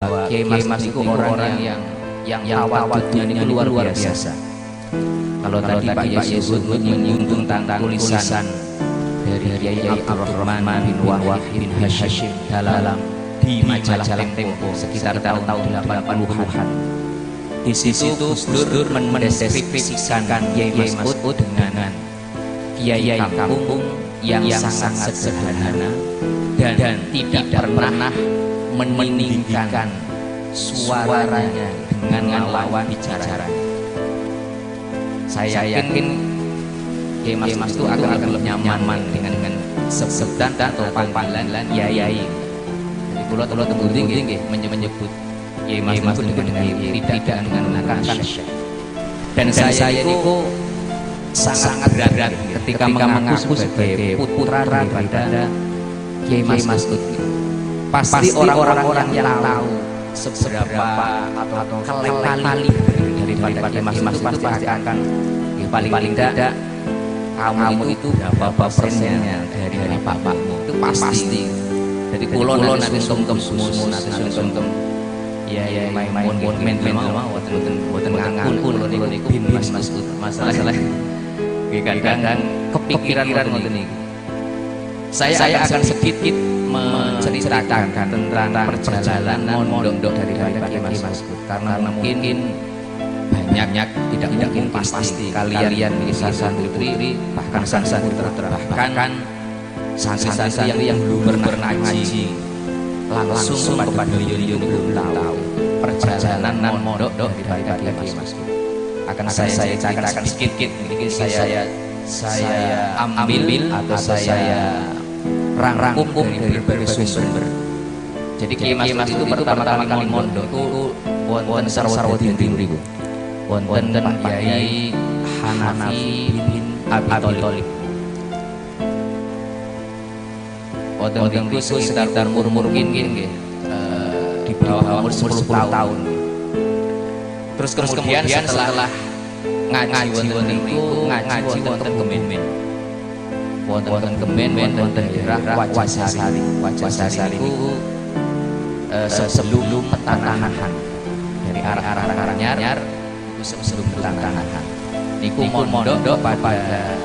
Kiai Mas itu orang yang tawaduknya ini luar biasa. Kalau tadi Pak Yesus menyinggung tentang tulisan dari Kiai Abdurrahman bin Wahid bin Hashim dalam di majalah Tempo sekitar tahun 80-an. Di situ Gus Dur mendeskripsikan Kiai Mas'ud dengan kiai kampung yang sangat sederhana dan tidak pernah meninggikan suaranya dengan lawan bicara. Saya yakin Kiai Mas itu akan lebih nyaman dengan sebutan atau panggilan yai. Jadi pulau tinggi menyebut Kiai Mas itu dengan tidak menggunakan syekh. Dan saya itu sangat berat ketika mengaku sebagai putra daripada Kiai Mas'ud. Pasti orang-orang yang tahu seberapa atau kali daripada Kiai Mas'ud itu pasti akan paling tidak kamu itu berapa persennya dari bapakmu itu pasti. Jadi pulau nanti sungkem ya main boten ngangkun pulau niku bin Mas'ud masalah kadang kepikiran ngoten niku. Saya akan sedikit menceritakan tentang perjalanan mondok dari Kiai Mas'ud karena mungkin banyak tidak mungkin pasti kalian sasan putri bahkan sasan putra bahkan santri yang belum pernah ngaji langsung kepada beliau belum tahu perjalanan mondok dari Kiai Mas'ud. Akan saya ceritakan sedikit mungkin saya ambil atau saya rangkum dari berbagai sumber. Jadi Kiai Mas'ud itu pertama kali mondok itu wonten Sarwati Tingri. Wonten Kiai Hanafi bin Abi Thalib. Wonten itu sekitar umur nggih di bawah umur 10 tahun. Terus kemudian setelah ngaji wonten itu ngaji wonten Kemen. Wonten Kemen wonten daerah Wajasari. Wajasari itu sebelum pertanahan dari arah Karanganyar itu sebelum pertanahan. Niku mondok pada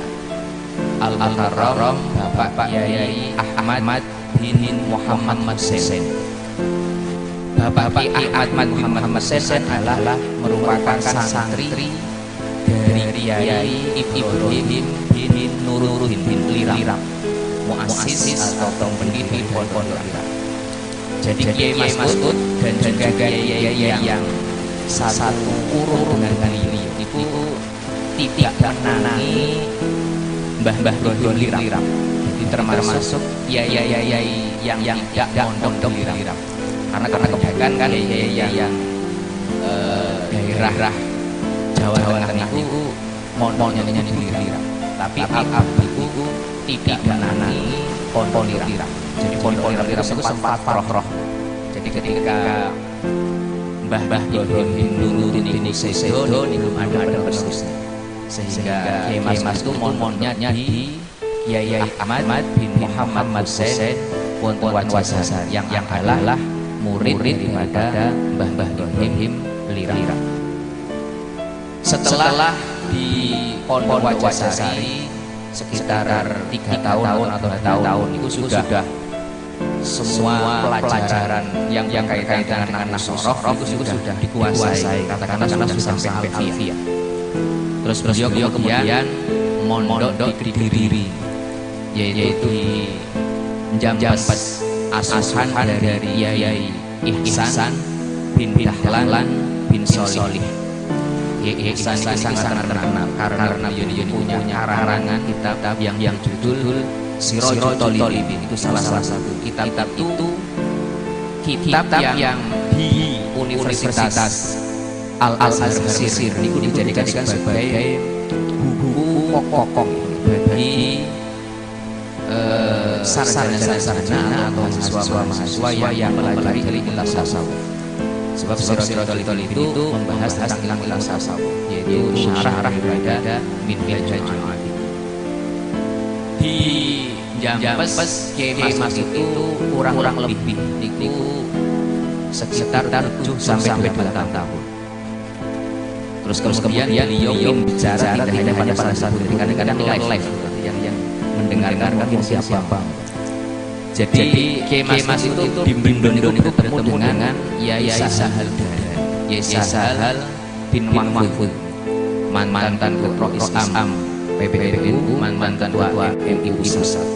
Al-Mukarram Bapak Kiai Ahmad bin Muhammad Sesen. Bapak Ahmad bin Muhammad Sesen adalah merupakan santri dari Kiai Ibrahim bin Nuruddin bin Liram, muassis atau pendiri pondok Liram. Jadi Kiai Mas'ud dan juga kiai yang satu kurung dengan beliau itu tidak menangi Mbah Liram. Jadi termasuk kiai yang tidak mondok Liram. Karena kebanyakan kan yang daerah Jawa Tengah itu mondoknya di Liram. Tapi itu tidak menangi pondok Liram. Jadi pondok Liram itu sempat roh. Jadi ketika Mbah Ibrahim Nuruddin ini sedo belum ada penerusnya. Sehingga Kiai Mas itu mondoknya di Kiai Ahmad bin Muhammad Sesen wonten Wajasari yang adalah murid daripada Mbah Ibrahim Liram. Setelah di pondok Wajasari sekitar 3 tahun atau 2 tahun itu sudah semua pelajaran yang kaitan dengan nasoroh itu sudah dikuasai, katakanlah sudah sampai alfiah. Terus beliau kemudian mondok di Kediri, yaitu di Jambes asuhan dari Kiai Ihsan bin Dahlan bin Solih. Kiai Ihsan itu sangat terkenal karena beliau punya karangan kitab yang judul Sirajul Talibin. Itu salah satu kitab itu kitab yang di Universitas Al-Azhar Mesir itu dijadikan sebagai buku pokok bagi sarjana atau mahasiswa yang mempelajari ilmu tasawuf. Sebab Sirajul Talibin itu membahas tentang ilmu tasawuf, yaitu syarah daripada Minhajul Abidin. Di Jambes Kiai Mas'ud itu kurang lebih niku sekitar 7 sampai 8 tahun. Terus kemudian beliau bicara tidak hanya pada saat itu, kadang-kadang live yang mendengarkan mungkin siapa. Jadi Kiai Mas itu di Bendo itu bertemu dengan Yai Sahal bin Mahfud, mantan ketua Islam PBNU, mantan ketua MI Pusat.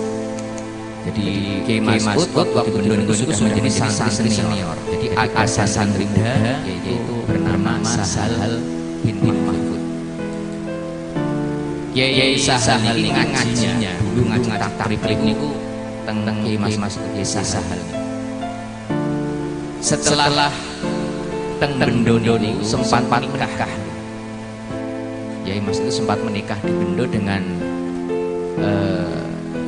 Jadi Kiai Mas waktu di Bendo itu sudah menjadi santri senior. Jadi ada santri muda yaitu bernama Sahal bin Mahfud. Kiai Sahal ini ngajinya dulu ngaji takrib niku tentang Kiai Mas Kiai Sahal. Setelah teng Bendo niku sempat menikah. Kiai Mas itu sempat menikah di Bendo dengan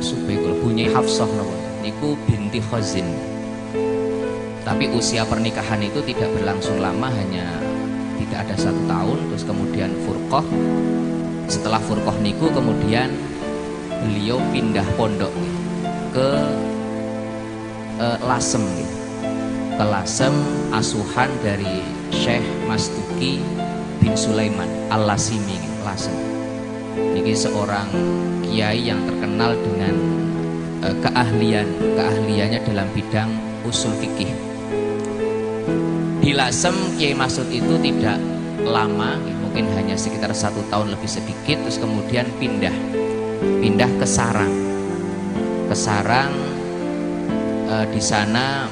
Subekul Bunyai Hafsah niku binti Khazin. Tapi usia pernikahan itu tidak berlangsung lama, hanya tidak ada 1 tahun. Terus kemudian furqah. Setelah furqah niku kemudian beliau pindah pondok ke Lasem, ke Lasem, asuhan dari Syekh Mastuki bin Sulaiman Al-Lasimi, Lasem. Niki seorang kiai yang terkenal dengan keahliannya dalam bidang usul fikih. Di Lasem Kiai Masud itu tidak lama, mungkin hanya sekitar 1 tahun lebih sedikit. Terus kemudian pindah ke Sarang. Di sana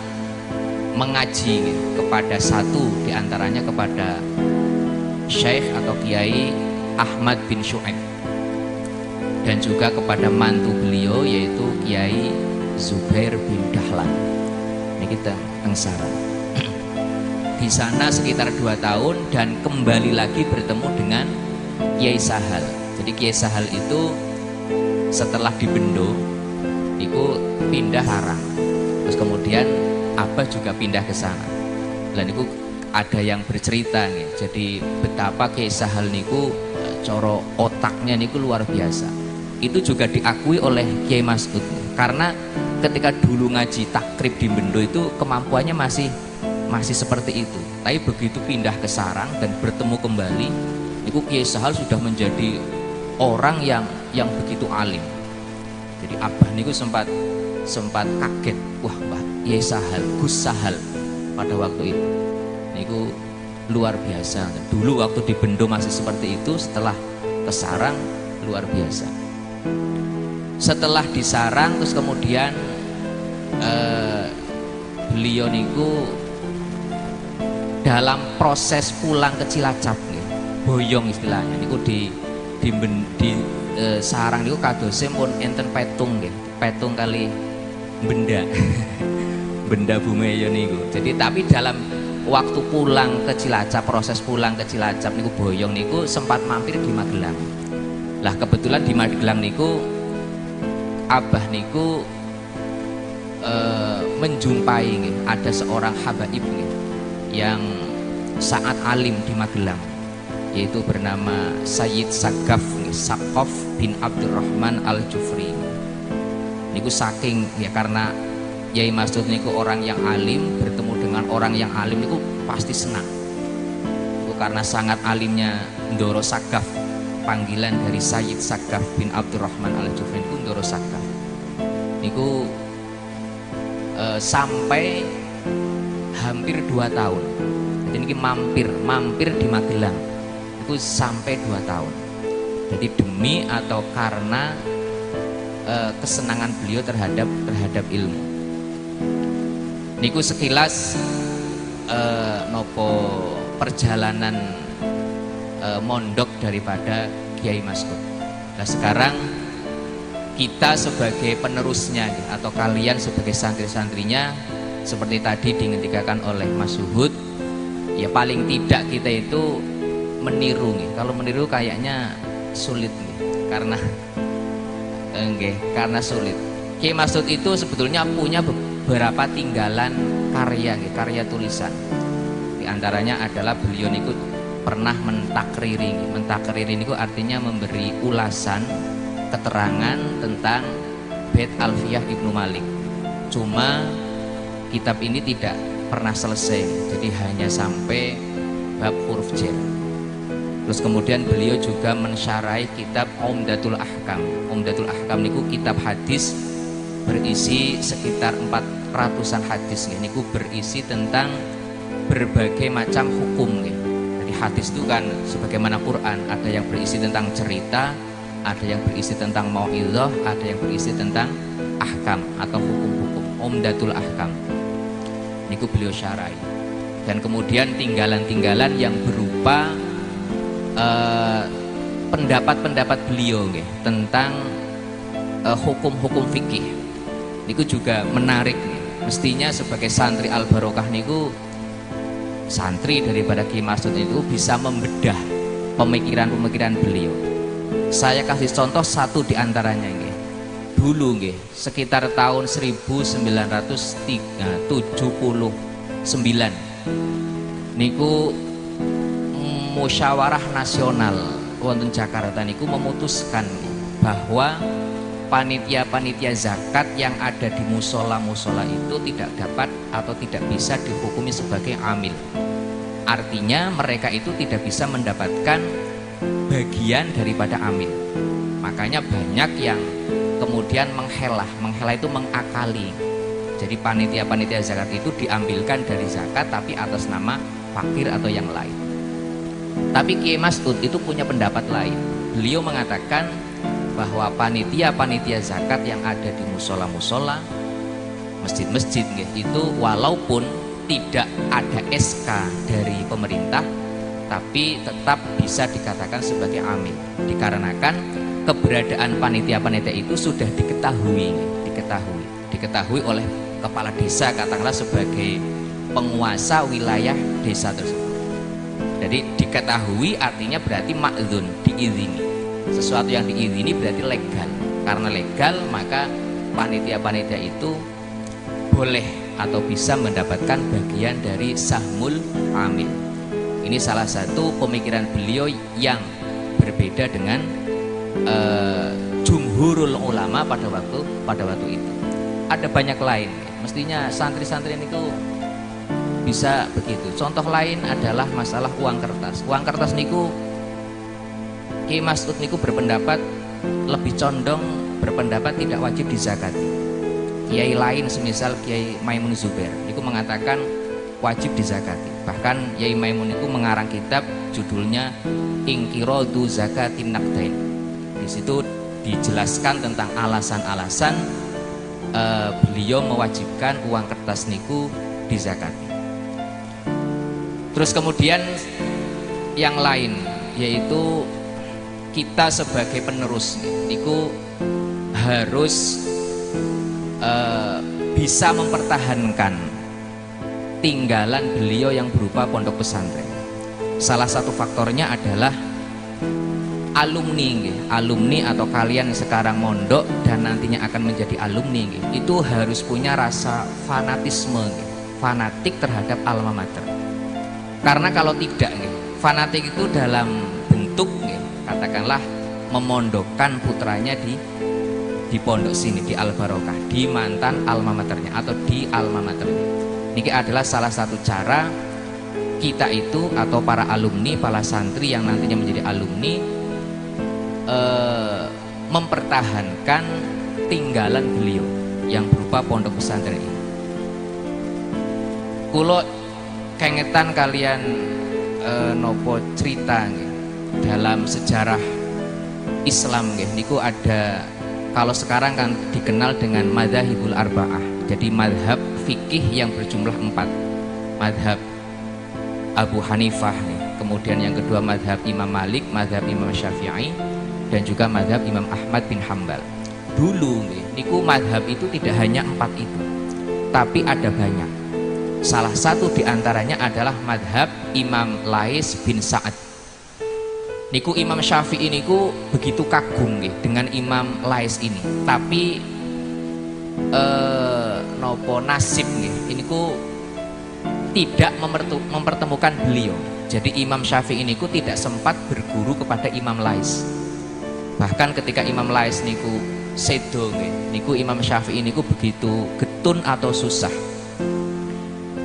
mengaji kepada satu diantaranya kepada Syekh atau Kiai Ahmad bin Syu'aib, dan juga kepada mantu beliau yaitu Kiai Zubair bin Dahlan. Ini kita teng Sarang. Di sana sekitar 2 tahun dan kembali lagi bertemu dengan Kiai Sahal. Jadi Kiai Sahal itu setelah di Bendo itu pindah Sarang. Terus kemudian Abah juga pindah ke sana. Dan itu ada yang bercerita nih. Jadi betapa Kiai Sahal niku coro otaknya niku luar biasa. Itu juga diakui oleh Kiai Masud, karena ketika dulu ngaji takrib di Bendo itu kemampuannya masih seperti itu. Tapi begitu pindah ke Sarang dan bertemu kembali, itu Kiai Sahal sudah menjadi orang yang begitu alim. Jadi Abah niku sempat kaget, wah Mbah Kiai Sahal, Gus Sahal pada waktu itu. Niku luar biasa. Dulu waktu di Bendo masih seperti itu, setelah ke Sarang luar biasa. Setelah di Sarang terus kemudian beliau niku dalam proses pulang ke Cilacap nih, boyong istilahnya niku di Sarang niku kadose pun enten petung nggih, petung kali benda benda Bumeyo niku. Jadi tapi dalam waktu pulang ke Cilacap, proses pulang ke Cilacap niku boyong niku sempat mampir di Magelang. Lah kebetulan di Magelang niku Abah niku menjumpai nih, ada seorang habaib nih, yang sangat alim di Magelang, yaitu bernama Sayyid Sagaf Sakof bin Abdurrahman Al-Jufri. Niku saking ya, karena Yai Masud niku orang yang alim, bertemu dengan orang yang alim niku pasti senang. Niku karena sangat alimnya Ndoro Sagaf, panggilan dari Sayyid Sagaf bin Abdurrahman Al-Jufri niku Ndoro Sagaf. Niku sampai hampir 2 tahun. Jadi ini mampir di Magelang itu sampai 2 tahun. Jadi demi atau karena kesenangan beliau terhadap ilmu. Niku sekilas nopo perjalanan mondok daripada Kiai Masud. Nah sekarang kita sebagai penerusnya atau kalian sebagai santri-santrinya, seperti tadi dingendikakan oleh Mas Suhud, ya paling tidak kita itu meniru nih. Kalau meniru kayaknya sulit nih, karena sulit. Kiai Masud itu sebetulnya punya beberapa tinggalan karya tulisan. Di antaranya adalah beliau niku pernah mentakriri. Mentakriri niku artinya memberi ulasan, keterangan tentang Bait Alfiyah Ibnu Malik. Cuma kitab ini tidak pernah selesai, jadi hanya sampai bab huruf jar. Terus kemudian beliau juga mensyarahi kitab Umdatul Ahkam. Umdatul Ahkam niku kitab hadis berisi sekitar 400-an hadis nggih. Niku berisi tentang berbagai macam hukum nggih. Jadi hadis itu kan sebagaimana Quran, ada yang berisi tentang cerita, ada yang berisi tentang mau'izah, ada yang berisi tentang ahkam atau hukum-hukum. Umdatul Ahkam niku beliau syarahi. Dan kemudian tinggalan-tinggalan yang berupa pendapat-pendapat beliau nggih tentang hukum-hukum fikih niku juga menarik nih. Mestinya sebagai santri Al Barokah niku, santri daripada Ki Masud itu bisa membedah pemikiran-pemikiran beliau. Saya kasih contoh satu di antaranya nggih. Dulu nggih sekitar tahun 1979 niku musyawarah nasional wonten Jakarta niku memutuskan bahwa panitia-panitia zakat yang ada di musola-musola itu tidak dapat atau tidak bisa dihukumi sebagai amil. Artinya mereka itu tidak bisa mendapatkan bagian daripada amil. Makanya banyak yang kemudian menghela itu mengakali. Jadi panitia-panitia zakat itu diambilkan dari zakat tapi atas nama fakir atau yang lain. Tapi Kiai Masud itu punya pendapat lain. Beliau mengatakan bahwa panitia-panitia zakat yang ada di musola-musola, masjid-masjid itu walaupun tidak ada SK dari pemerintah, tapi tetap bisa dikatakan sebagai amil. Dikarenakan keberadaan panitia-panitia itu sudah diketahui oleh kepala desa, katakanlah sebagai penguasa wilayah desa tersebut. Jadi diketahui artinya berarti ma'dzun, diizini. Sesuatu yang diizini berarti legal. Karena legal maka panitia-panitia itu boleh atau bisa mendapatkan bagian dari sahmul amil. Ini salah satu pemikiran beliau yang berbeda dengan jumhurul ulama pada waktu itu. Ada banyak lain. Mestinya santri-santri itu bisa begitu. Contoh lain adalah masalah uang kertas. Uang kertas niku Kiai Masud niku berpendapat lebih condong berpendapat tidak wajib dizakati. Kiai lain semisal Kiai Maimun Zubair niku mengatakan wajib dizakati. Bahkan Kiai Maimun niku mengarang kitab judulnya Inqiradu Zakatin Naqdain. Di situ dijelaskan tentang alasan-alasan beliau mewajibkan uang kertas niku dizakati. Terus kemudian yang lain yaitu kita sebagai penerus niku harus bisa mempertahankan tinggalan beliau yang berupa pondok pesantren. Salah satu faktornya adalah alumni atau kalian sekarang mondok dan nantinya akan menjadi alumni itu harus punya rasa fanatisme, fanatik terhadap alma mater. Karena kalau tidak fanatik itu dalam bentuk katakanlah memondokkan putranya di pondok sini, di Al Barokah, di mantan alma maternya atau di alma maternya. Ini adalah salah satu cara kita itu atau para alumni, para santri yang nantinya menjadi alumni mempertahankan tinggalan beliau yang berupa pondok pesantren ini. Kulo kengetan kalian nopo cerita dalam sejarah Islam niku ada, kalau sekarang kan dikenal dengan madzhabul arba'ah. Jadi madhab fikih yang berjumlah 4. Madhab Abu Hanifah kemudian yang kedua madhab Imam Malik, madhab Imam Syafi'i, dan juga madhab Imam Ahmad bin Hambal. Dulu niku madhab itu tidak hanya 4 itu, tapi ada banyak. Salah satu diantaranya adalah madhab Imam Lais bin Sa'ad. Niku Imam Syafi'i niku begitu kagum dengan Imam Lais ini, tapi nopo nasib niku tidak mempertemukan beliau. Jadi Imam Syafi'i niku tidak sempat berguru kepada Imam Lais. Bahkan ketika Imam Lais niku sedo niku Imam Syafi'i niku begitu getun atau susah.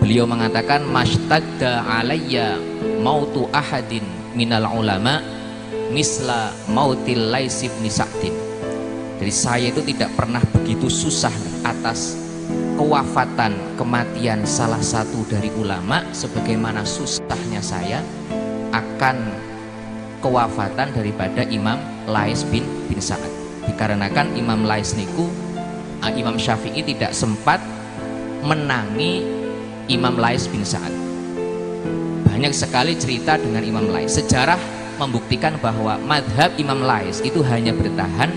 beliau mengatakan mashtadda alayya mautu ahadin minal ulama misla mautil Lais bin Sa'din. Jadi saya itu tidak pernah begitu susah atas kewafatan, kematian salah satu dari ulama sebagaimana susahnya saya akan kewafatan daripada Imam Lais bin Sa'ad. Dikarenakan Imam Lais niku Imam Syafi'i tidak sempat menangi Imam Lais bin Sa'ad. Banyak sekali cerita dengan Imam Lais. Sejarah membuktikan bahwa madhab Imam Lais itu hanya bertahan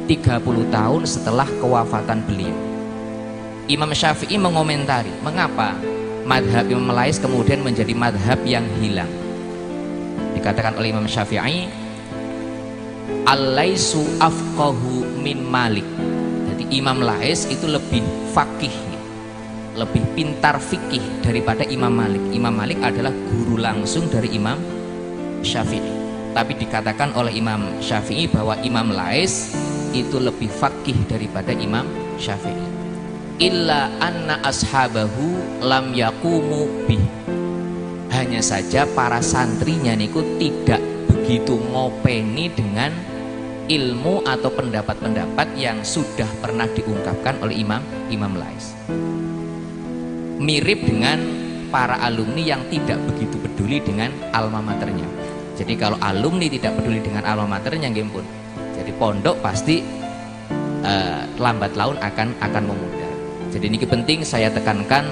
30 tahun setelah kewafatan beliau. Imam Syafi'i mengomentari mengapa madhab Imam Lais kemudian menjadi madhab yang hilang. Dikatakan oleh Imam Syafi'i, Al-Laisu afqahu min Malik. Jadi Imam Lais itu lebih fakih, lebih pintar fikih daripada Imam Malik. Imam Malik adalah guru langsung dari Imam Syafi'i. Tapi dikatakan oleh Imam Syafi'i bahwa Imam Lais itu lebih fakih daripada Imam Syafi'i. Illa anna ashabahu lam yaqumu bih. Hanya saja para santrinya niku tidak begitu ngopeni dengan ilmu atau pendapat-pendapat yang sudah pernah diungkapkan oleh Imam Lais. Mirip dengan para alumni yang tidak begitu peduli dengan alma maternya. Jadi kalau alumni tidak peduli dengan alma maternya nggih pun, jadi pondok pasti lambat laun akan memudar. Jadi ini penting saya tekankan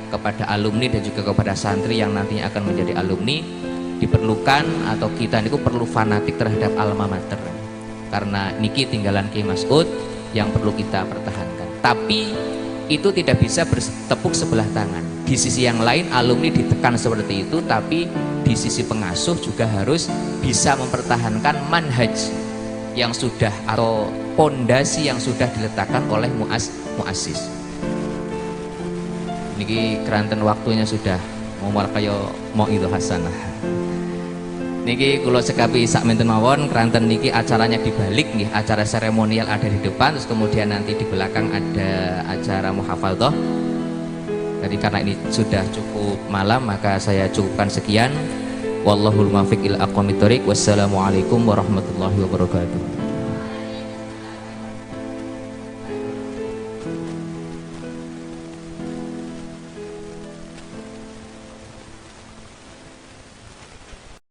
kepada alumni dan juga kepada santri yang nantinya akan menjadi alumni, diperlukan atau kita niku perlu fanatik terhadap alma mater, karena niki tinggalan Ki Mas'ud yang perlu kita pertahankan. Tapi itu tidak bisa bertepuk sebelah tangan. Di sisi yang lain alumni ditekan seperti itu, tapi di sisi pengasuh juga harus bisa mempertahankan manhaj yang sudah atau pondasi yang sudah diletakkan oleh muassis. Niki keranten waktunya sudah mau kaya mau itu hasanah. Niki kula sekapi sak menten mawon, keranten niki acaranya dibalik nih, acara seremonial ada di depan, terus kemudian nanti di belakang ada acara muhafadzah. Jadi karena ini sudah cukup malam, maka saya cukupkan sekian. Wallahul muwaffiq ila aqwamit thoriq. Wassalamualaikum warahmatullahi wabarakatuh.